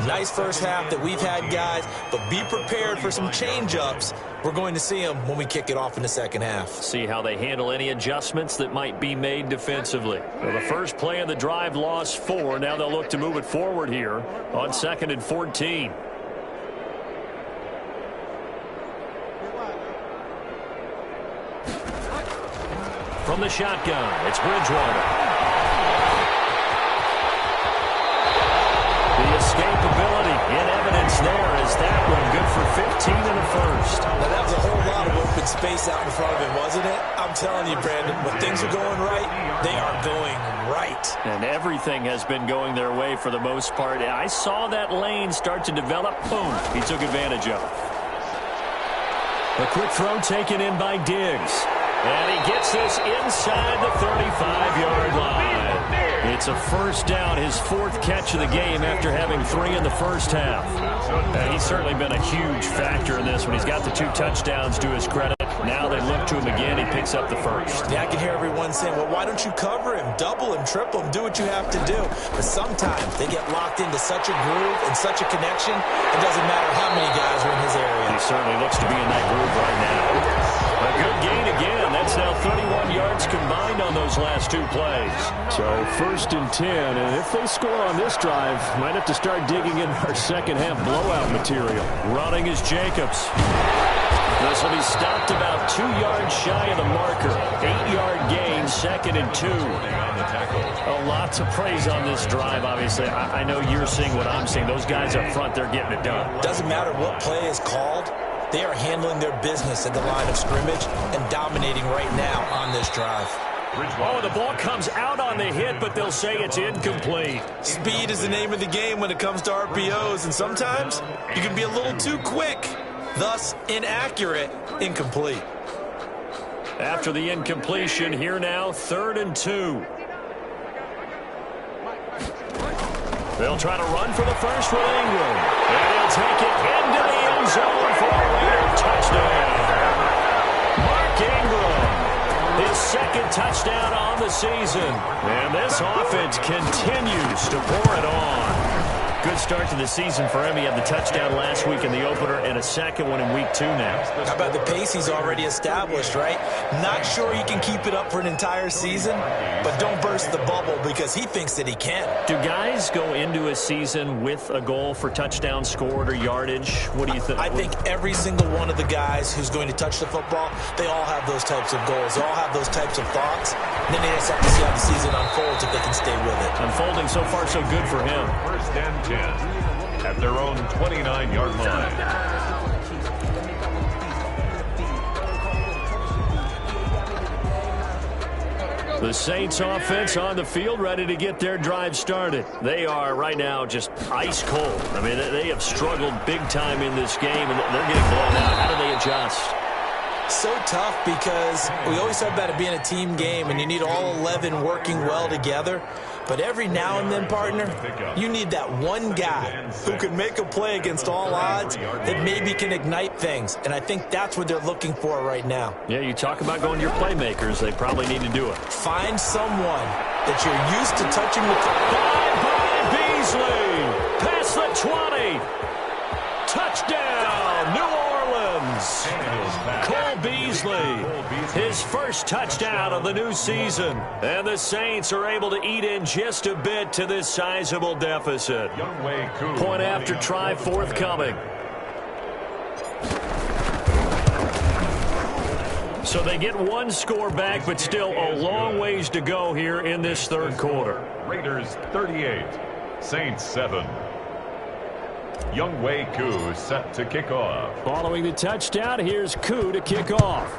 Nice first half that we've had, guys, but be prepared for some change-ups. We're going to see them when we kick it off in the second half. See how they handle any adjustments that might be made defensively. Well, the first play of the drive lost 4. Now they'll look to move it forward here on 2nd and 14. From the shotgun, it's Bridgewater. The escapability in evidence there as that one good for 15 in the first. Now, that was a whole lot of open space out in front of him, wasn't it? I'm telling you, Brandon, when things are going right, they are going right. And everything has been going their way for the most part. I saw that lane start to develop. Boom. He took advantage of it. A quick throw taken in by Diggs. And he gets this inside the 35-yard line. It's a first down, his 4th catch of the game after having 3 in the first half. And he's certainly been a huge factor in this one. He's got the 2 touchdowns to his credit. Now they look to him again. He picks up the first. Yeah, I can hear everyone saying, well, why don't you cover him, double him, triple him, do what you have to do. But sometimes they get locked into such a groove and such a connection, it doesn't matter how many guys are in his area. He certainly looks to be in that groove right now. A good gain again. That's now 31 yards combined on those last 2 plays. So 1st and 10, and if they score on this drive, might have to start digging in our second half blowout material. Running is Jacobs. This will be stopped about 2 yards shy of the marker. 8-yard gain, 2nd and 2. A lot to praise on this drive, obviously. I know you're seeing what I'm seeing. Those guys up front, they're getting it done. Doesn't matter what play is called. They are handling their business at the line of scrimmage and dominating right now on this drive. Oh, the ball comes out on the hit, but they'll say it's incomplete. Speed is the name of the game when it comes to RPOs, and sometimes you can be a little too quick. Thus, inaccurate, incomplete. After the incompletion, here now, 3rd and 2. They'll try to run for the first with Ingram. And he'll take it into the end zone for a Raider touchdown. Mark Ingram, his 2nd touchdown on the season. And this offense continues to pour it on. Good start to the season for him. He had the touchdown last week in the opener and a 2nd one in week 2 now. How about the pace he's already established, right? Not sure he can keep it up for an entire season, but don't burst the bubble because he thinks that he can. Do guys go into a season with a goal for touchdown scored or yardage? What do you think? I think every single one of the guys who's going to touch the football, they all have those types of goals. They all have those types of thoughts. And then they just have to see how the season unfolds if they can stay with it. Unfolding so far so good for him. First and 10 at their own 29-yard line. The Saints offense on the field ready to get their drive started. They are right now just ice cold. I mean, they have struggled big time in this game, and they're getting blown out. How do they adjust? So tough because we always talk about it being a team game, and you need all 11 working well together. But every now and then, partner, you need that one guy who can make a play against all odds that maybe can ignite things. And I think that's what they're looking for right now. Yeah, you talk about going to your playmakers. They probably need to do it. Find someone that you're used to touching the By Beasley. Past the 20. Beasley, his first touchdown of the new season. And the Saints are able to eat in just a bit to this sizable deficit. Point after try forthcoming. So they get one score back, but still a long ways to go here in this third quarter. Raiders 38, Saints 7. Younghoe Koo set to kick off. Following the touchdown, here's Koo to kick off.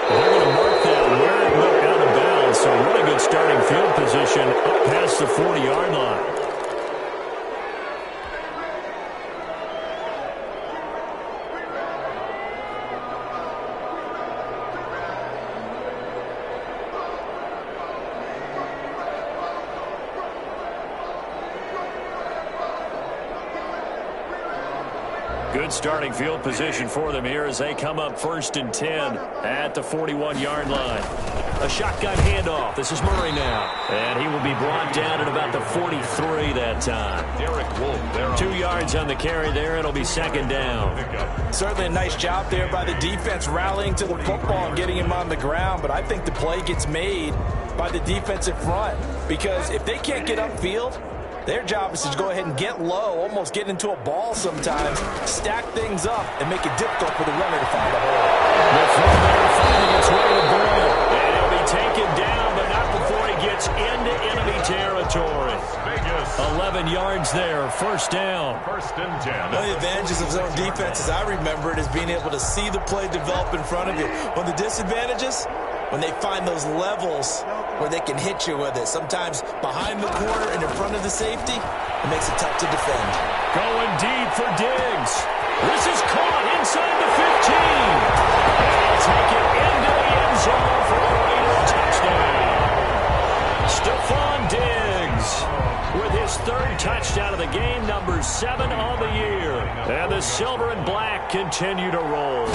They're going to mark that where it went out of bounds, so really good starting field position up past the 40-yard line. Good starting field position for them here as they come up 1st and 10 at the 41-yard line. A shotgun handoff. This is Murray now. And he will be brought down at about the 43 that time. Derek Wolfe there. 2 yards on the carry there. It'll be 2nd down. Certainly a nice job there by the defense rallying to the football and getting him on the ground. But I think the play gets made by the defensive front because if they can't get upfield, their job is to go ahead and get low, almost get into a ball sometimes, stack things up, and make it difficult for the runner to find a hole. The fullback finding its way to Boyle. And he'll be taken down, but not before he gets into enemy territory. 11 yards there, 1st down. 1st and 10. One of the advantages of zone defense, as I remember it, is being able to see the play develop in front of you. One of the disadvantages, when they find those levels where they can hit you with it. Sometimes behind the corner and in front of the safety, it makes it tough to defend. Going deep for Diggs. This is caught inside the 15. And he'll take it into the end zone for a Raider touchdown. Stephon Diggs with his 3rd touchdown of the game, number 7 on the year. And the silver and black continue to roll.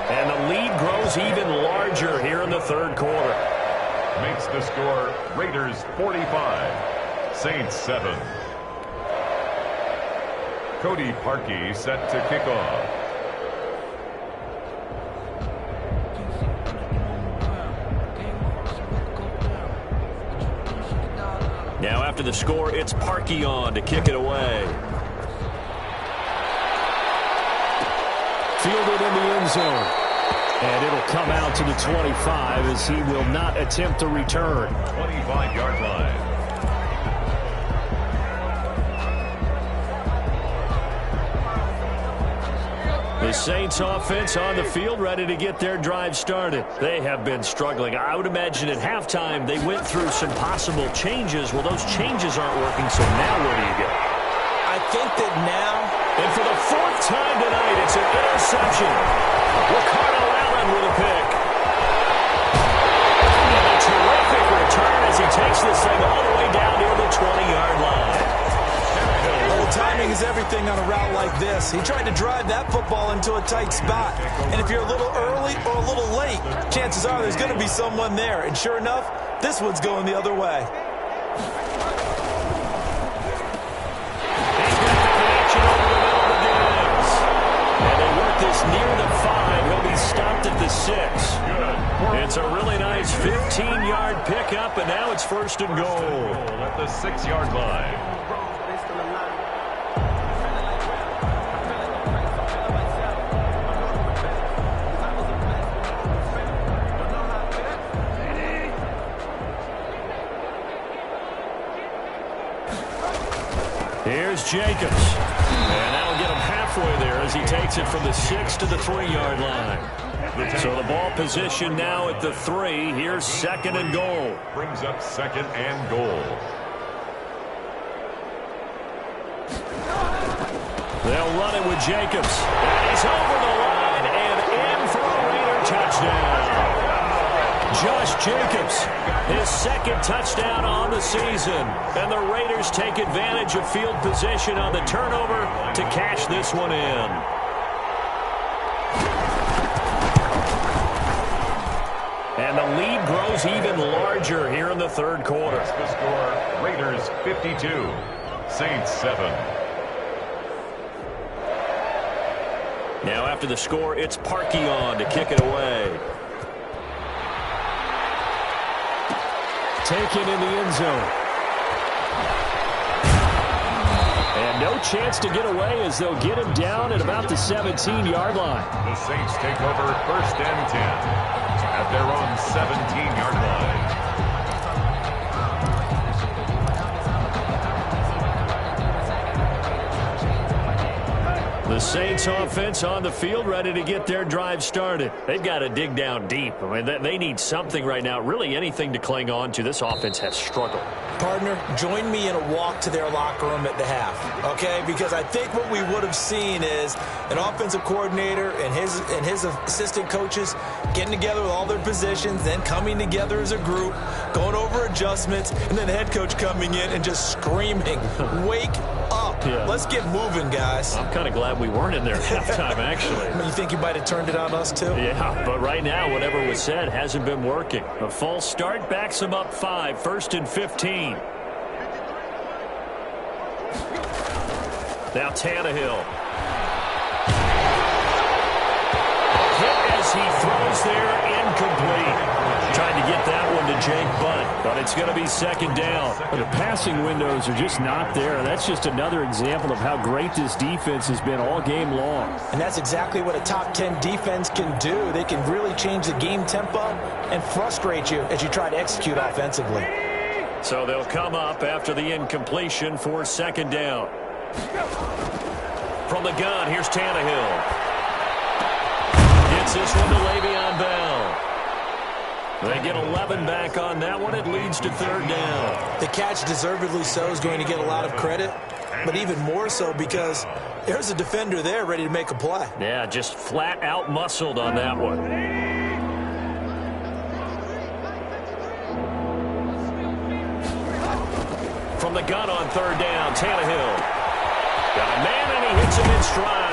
And the lead grows even larger here in the 3rd quarter. Makes the score Raiders 45, Saints 7. Cody Parkey set to kick off. Now after the score, it's Parkey on to kick it away. Fielded in the end zone. And it'll come out to the 25 as he will not attempt to return. 25-yard line. The Saints offense on the field ready to get their drive started. They have been struggling. I would imagine at halftime they went through some possible changes. Well, those changes aren't working, so now where do you go? I think that now, and for the 4th time tonight, it's an interception. Ricardo Allen with a pick. And a terrific return as he takes this thing all the way down near the 20-yard line. Well, timing is everything on a route like this. He tried to drive that football into a tight spot. And if you're a little early or a little late, chances are there's going to be someone there. And sure enough, this one's going the other way. This near the 5. He'll be stopped at the 6. It's a really nice 15-yard pickup, and now it's 1st and goal. At the 6-yard line. Here's Jacobs. And that'll get him halfway there as he takes it from the 6 to the 3-yard line. So the ball position now at the 3. Here's 2nd and goal. Brings up 2nd and goal. They'll run it with Jacobs. And he's over the line and in for a Raider touchdown. Josh Jacobs, his 2nd touchdown on the season. And the Raiders take advantage of field position on the turnover to cash this one in. And the lead grows even larger here in the 3rd quarter. That's the score, Raiders 52, Saints 7. Now after the score, it's Parkey on to kick it away. Taken in the end zone. And no chance to get away as they'll get him down at about the 17-yard line. The Saints take over 1st and 10 at their own 17-yard line. The Saints offense on the field ready to get their drive started. They've got to dig down deep. I mean, they need something right now, really anything to cling on to. This offense has struggled. Partner, join me in a walk to their locker room at the half, okay? Because I think what we would have seen is an offensive coordinator and his assistant coaches getting together with all their positions, then coming together as a group, going over adjustments, and then the head coach coming in and just screaming, wake up. Yeah. Let's get moving, guys. I'm kind of glad we weren't in there at halftime, actually. You think you might have turned it on us, too? Yeah, but right now, whatever was said hasn't been working. A false start backs them up 5, 1st and 15. Now Tannehill. Hit as he throws there, incomplete. Trying to get that one to Jake Butt, but it's going to be 2nd down. The passing windows are just not there. That's just another example of how great this defense has been all game long. And that's exactly what a top 10 defense can do. They can really change the game tempo and frustrate you as you try to execute offensively. So they'll come up after the incompletion for 2nd down. From the gun, here's Tannehill. Gets this one to Le'Veon Bell. They get 11 back on that one. It leads to 3rd down. The catch, deservedly so, is going to get a lot of credit, but even more so because there's a defender there ready to make a play. Yeah, just flat out muscled on that one. From the gun on 3rd down, Tannehill. Got a man, and he hits him in stride.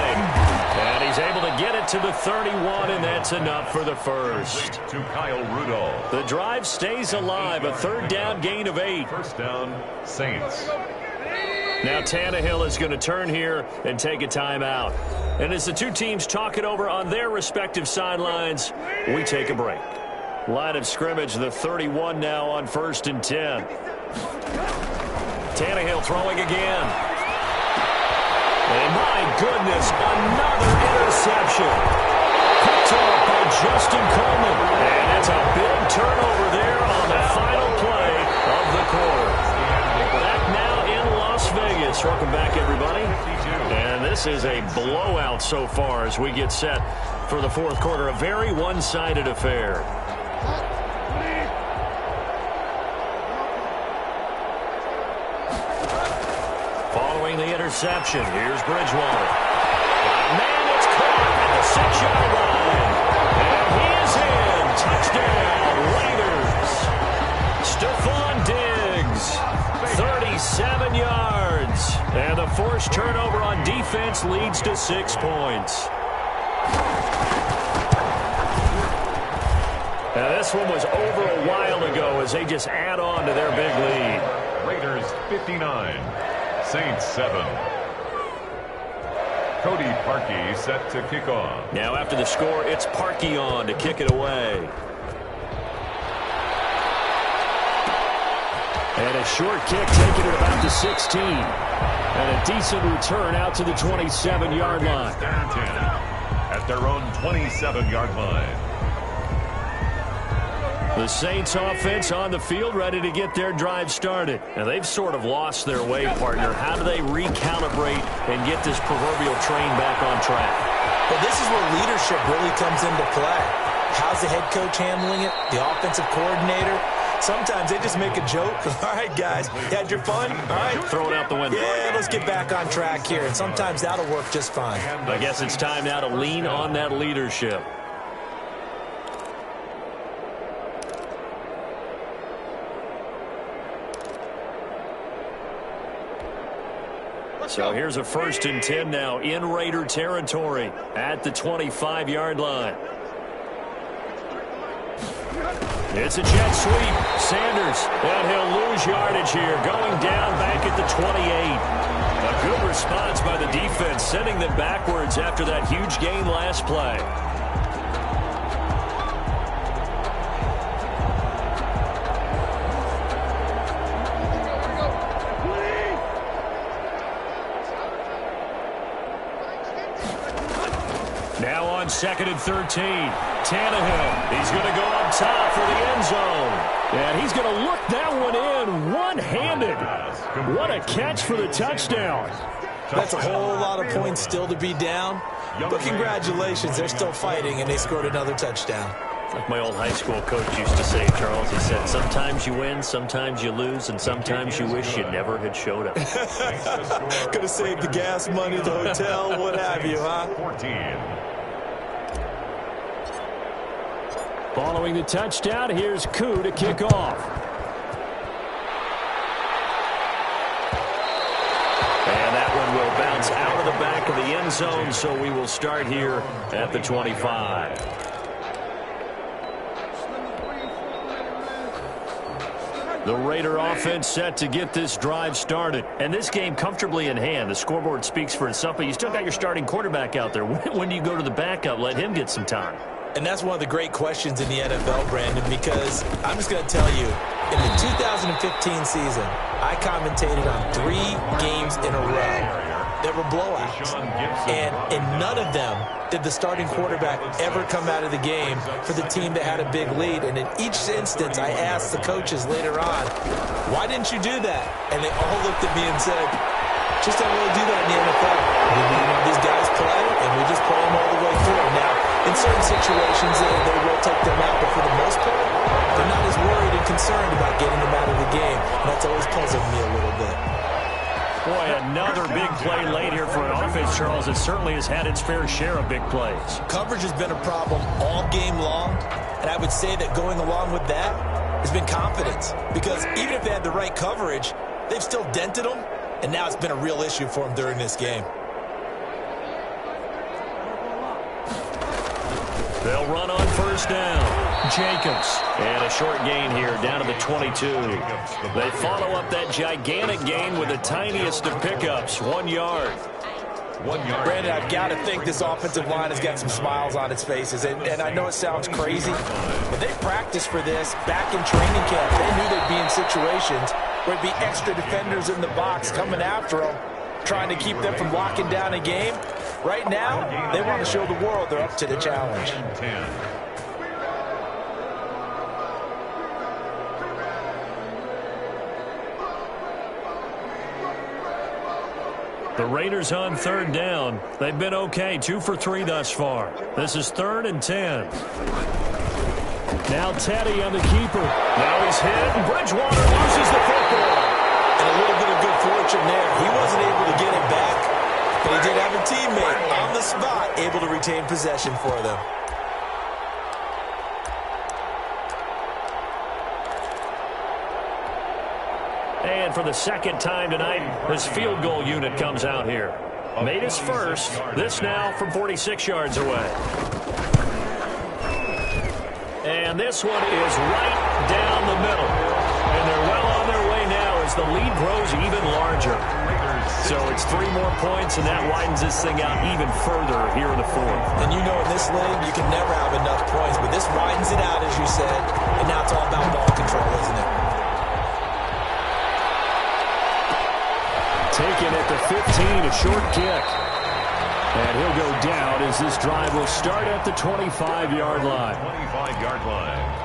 And he's able to get it to the 31, and that's enough for the first. To Kyle Rudolph. The drive stays alive. A 3rd down gain of 8. 1st down, Saints. Now Tannehill is going to turn here and take a timeout. And as the two teams talk it over on their respective sidelines, we take a break. Line of scrimmage, the 31 now on 1st and 10. Tannehill throwing again. And my goodness, another interception. Picked off by Justin Coleman. And it's a big turnover there on the final play of the quarter. Back now in Las Vegas. Welcome back, everybody. And this is a blowout so far as we get set for the 4th quarter. A very one-sided affair. Following the interception, here's Bridgewater. Man, it's caught at the 6-yard line. And he is in. Touchdown, Raiders. Stephon Diggs, 37 yards. And the forced turnover on defense leads to 6 points. Now, this one was over a while ago as they just add on to their big lead. Raiders 59. Saints 7. Cody Parkey set to kick off. Now after the score, it's Parkey on to kick it away. And a short kick taken at about the 16. And a decent return out to the 27-yard line. At their own 27-yard line. The Saints offense on the field ready to get their drive started. Now they've sort of lost their way, partner. How do they recalibrate and get this proverbial train back on track? Well, this is where leadership really comes into play. How's the head coach handling it? The offensive coordinator? Sometimes they just make a joke. All right, guys, you had your fun? All right. Throw it out the window. Yeah, let's get back on track here. And sometimes that'll work just fine. I guess it's time now to lean on that leadership. So here's a 1st and 10 now in Raider territory at the 25-yard line. It's a jet sweep. Sanders, and he'll lose yardage here. Going down back at the 28. A good response by the defense, sending them backwards after that huge gain last play. Now on 2nd and 13, Tannehill. He's going to go up top for the end zone. And he's going to look that one in one-handed. What a catch for the touchdown. That's a whole lot of points still to be down. But congratulations, they're still fighting, and they scored another touchdown. Like my old high school coach used to say, Charles, he said, sometimes you win, sometimes you lose, and sometimes you wish you never had showed up. Could have saved the gas money, the hotel, what have you, huh? 14. Following the touchdown, here's Koo to kick off. And that one will bounce out of the back of the end zone, so we will start here at the 25. The Raider offense set to get this drive started. And this game comfortably in hand. The scoreboard speaks for itself, but you still got your starting quarterback out there. When do you go to the backup? Let him get some time. And that's one of the great questions in the NFL, Brandon, because I'm just going to tell you, in the 2015 season, I commentated on 3 games in a row that were blowouts. And in none of them did the starting quarterback ever come out of the game for the team that had a big lead. And in each instance, I asked the coaches later on, why didn't you do that? And they all looked at me and said, just don't really do that in the NFL. These guys play, and we just play them all the way through. Now, in certain situations, they will take them out, but for the most part, they're not as worried and concerned about getting them out of the game. And that's always puzzled me a little bit. Boy, another big play late here for an offense, Charles. It certainly has had its fair share of big plays. Coverage has been a problem all game long, and I would say that going along with that has been confidence. Because even if they had the right coverage, they've still dented them, and now it's been a real issue for them during this game. They'll run on first down. Jacobs. And a short gain here down to the 22. They follow up that gigantic gain with the tiniest of pickups, 1 yard. 1 yard. Brandon, I've got to think this offensive line has got some smiles on its faces. And I know it sounds crazy, but they practiced for this back in training camp. They knew they'd be in situations where it'd be extra defenders in the box coming after them, trying to keep them from locking down a game. Right now, they want to show the world they're up to the challenge. The Raiders on third down. They've been okay, 2 for 3 thus far. This is 3rd and 10. Now Teddy on the keeper. Now he's hit, and Bridgewater loses the football. And a little bit of good fortune there. He wasn't able to get it back, but he did have a teammate on the spot able to retain possession for them. And for the second time tonight, this field goal unit comes out here. Made his first. This now from 46 yards away. And this one is right down the middle. And they're well on their way now as the lead grows even larger. So it's 3 more points, and that widens this thing out even further here in the 4th. And you know in this league, you can never have enough points, but this widens it out, as you said, and now it's all about ball control, isn't it? Taken at the 15, a short kick. And he'll go down as this drive will start at the 25-yard line. 25-yard line.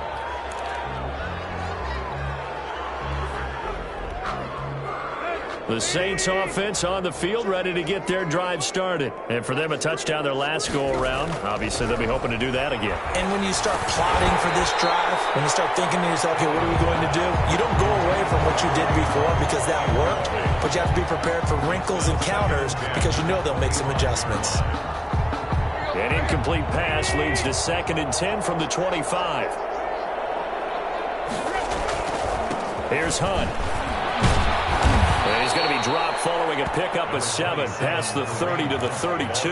The Saints offense on the field ready to get their drive started. And for them, a touchdown their last go-around. Obviously, they'll be hoping to do that again. And when you start plotting for this drive, when you start thinking to yourself, okay, what are we going to do? You don't go away from what you did before because that worked, but you have to be prepared for wrinkles and counters because you know they'll make some adjustments. An incomplete pass leads to 2nd and 10 from the 25. Here's Hunt. And he's going to be dropped following a pickup of 7 past the 30 to the 32.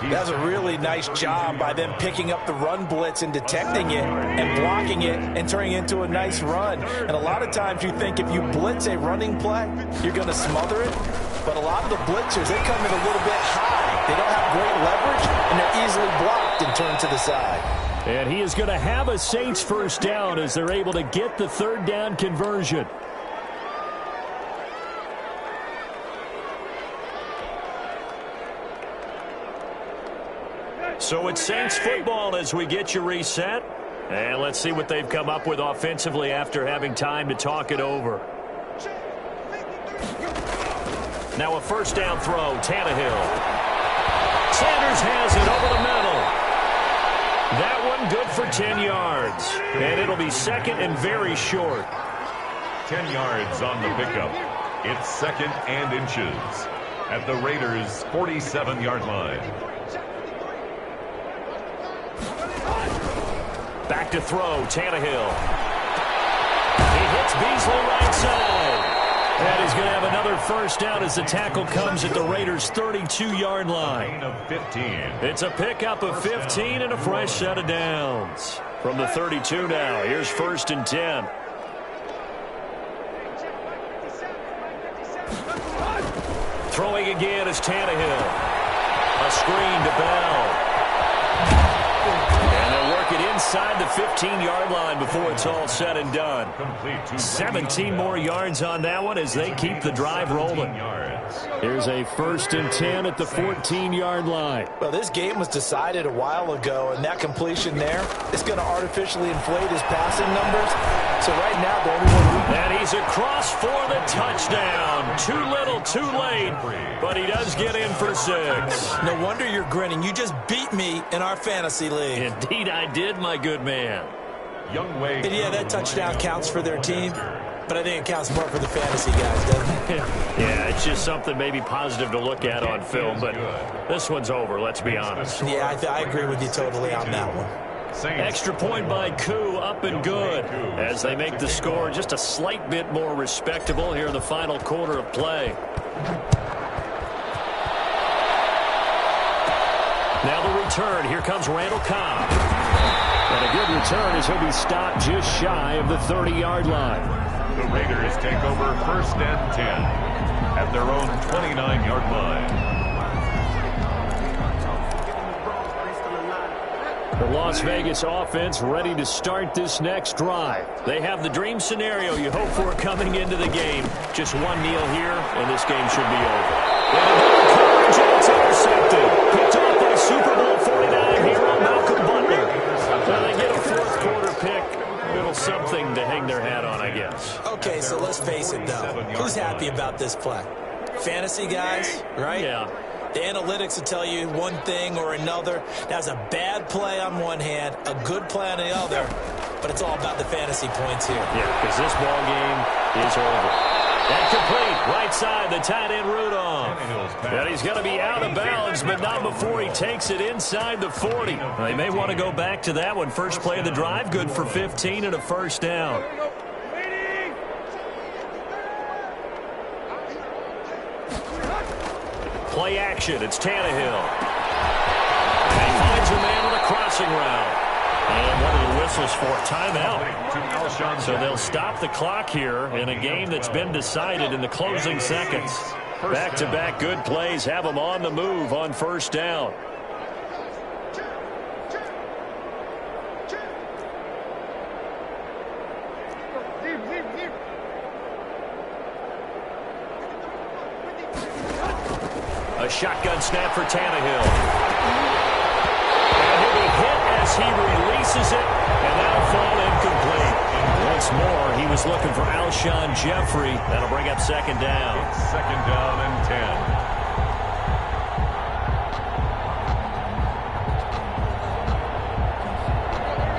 That's a really nice job by them picking up the run blitz and detecting it and blocking it and turning it into a nice run. And a lot of times you think if you blitz a running play, you're going to smother it. but a lot of the blitzers, they come in a little bit high. They don't have great leverage, and they're easily blocked and turned to the side. And he is going to have a Saints first down as they're able to get the third down conversion. So it's Saints football as we get you reset. And let's see what they've come up with offensively after having time to talk it over. Now a first down throw, Tannehill. Sanders has it over the middle. That one good for 10 yards. And it'll be second and very short. 10 yards on the pickup. It's second and inches at the Raiders' 47-yard line. Back to throw, Tannehill. He hits Beasley right side. And he's going to have another first down as the tackle comes at the Raiders' 32-yard line. It's a pickup of 15 and a fresh set of downs. From the 32 now, here's first and 10. Throwing again is Tannehill. A screen to Bell. And they'll work it inside the 15-yard line before it's all said and done. 17 more yards on that one as they keep the drive rolling. Here's a first and 10 at the 14-yard line. Well, this game was decided a while ago, and that completion there is going to artificially inflate his passing numbers. So right now, the only one... And he's across for the touchdown. Too little, too late, but he does get in for 6. No wonder you're grinning. You just beat me in our fantasy league. Indeed I did, my good man. And yeah, that touchdown counts for their team, but I think it counts more for the fantasy guys, doesn't it? Yeah, it's just something maybe positive to look at on film, but this one's over, let's be honest. Yeah, I agree with you totally on that one. Extra point by Koo, up and good, as they make the score just a slight bit more respectable here in the final quarter of play. Now the return. Here comes Randall Cobb. And a good return as he'll be stopped just shy of the 30-yard line. The Raiders take over first and 10 at their own 29-yard line. The Las Vegas offense ready to start this next drive. They have the dream scenario you hope for coming into the game. Just one kneel here, and this game should be over. And it's intercepted. Picked off by Super Bowl 49 hero Malcolm Butler. Well, they get a fourth quarter pick. Little something to hang their hat on, I guess. Okay, so let's face it, though. Who's happy about this play? Fantasy guys, right? Yeah. The analytics will tell you one thing or another. That's a bad play on one hand, a good play on the other, but it's all about the fantasy points here. Yeah, because this ball game is over. And complete, right side, the tight end Rudolph. And he's going to be out of bounds, but not before he takes it inside the 40. They may want to go back to that one. First play of the drive, good for 15 and a first down. Play action, it's Tannehill. And he finds a man on a crossing route. And one of the whistles for timeout. So they'll stop the clock here in a game that's been decided in the closing seconds. Back-to-back good plays have them on the move on first down. A shotgun snap for Tannehill. And he'll be hit as he releases it, and that'll fall incomplete. Once more, he was looking for Alshon Jeffrey. That'll bring up second down. It's second down and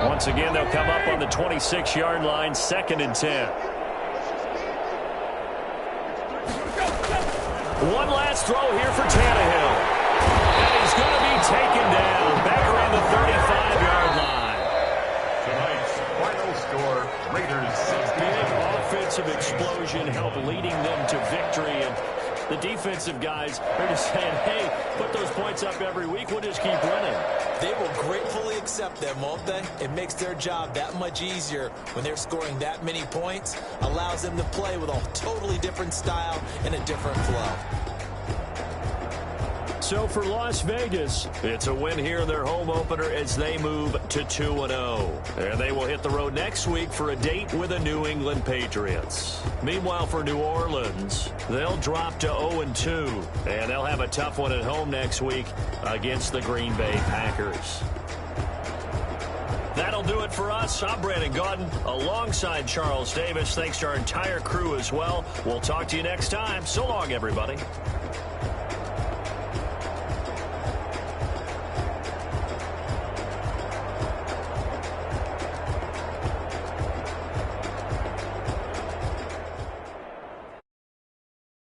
10. Once again, they'll come up on the 26-yard line, second and 10. One last throw here for Tannehill. And he's going to be taken down back around the 35-yard line. Tonight's final score, Raiders 60. Big offensive explosion helped leading them to victory. And the defensive guys are just saying, hey, put those points up every week. We'll just keep running. They will gratefully accept them, won't they? It makes their job that much easier when they're scoring that many points. Allows them to play with a totally different style and a different flow. So for Las Vegas, it's a win here in their home opener as they move to 2-0. And they will hit the road next week for a date with the New England Patriots. Meanwhile, for New Orleans, they'll drop to 0-2. And they'll have a tough one at home next week against the Green Bay Packers. That'll do it for us. I'm Brandon Gaudin alongside Charles Davis. Thanks to our entire crew as well. We'll talk to you next time. So long, everybody.